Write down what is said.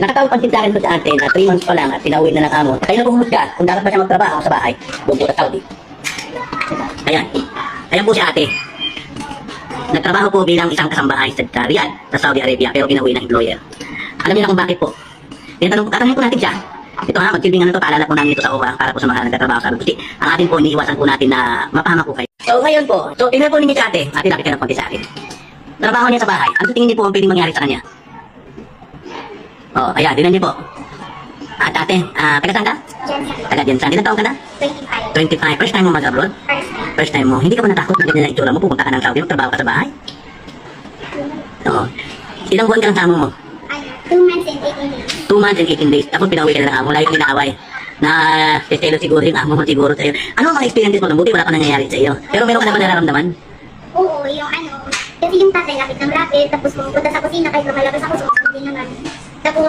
Nakatapansin sa akin doon sa ate na 3 months pa lang at pinauwi na ng amo. Kaya na pumusga kung dapat ba siya magtrabaho sa bahay doon po sa Saudi. Ayan. Ayan po si ate. Nagtrabaho po bilang isang kasambahay sa Riyadh, sa Saudi Arabia, pero pinauwi ng employer. Alam niyo na kung bakit po. Tatanungin po natin siya. Ito ha, magsilbing ano to, paalala po namin ito sa OWA para po sa mga nagtatrabaho sa Saudi. Ang atin po, iniiwasan po natin na mapahama po kayo. So ngayon po, tingnan po ninyo si ate. Ate, lapit ka ng konti sa akin. Trabaho niya sa bahay. Ano tingin niyo po ang pwedeng mangyari sa kanya? Ayan, tingnan niyo po. At ate, taga saan ka? Taga Jensan. Ilan taong ka na? 25. 25. First time mo mag-abroad? First time mo. Hindi ka ba natakot na ganyan na itsura mo? Pupunta ka ng Saudi, magtrabaho ka sa bahay? Oo. Ilang buwan ka ng samo mo? 2 months and 18 days. 2 months and 18 days. Tapos pinauwi ka na ng amo. Layo kang inaaway. Na estelo siguro yung amo mo siguro sa'yo. Ano ang mga experiences mo? Buti wala pa nangyayari sa iyo. Pero meron ka na ba nararamdaman? Oo, yung kasi yung tatay lapit ng lapit, tapos pumunta sa kusina kahit lumalabas ako, sumunod din naman. Tapos,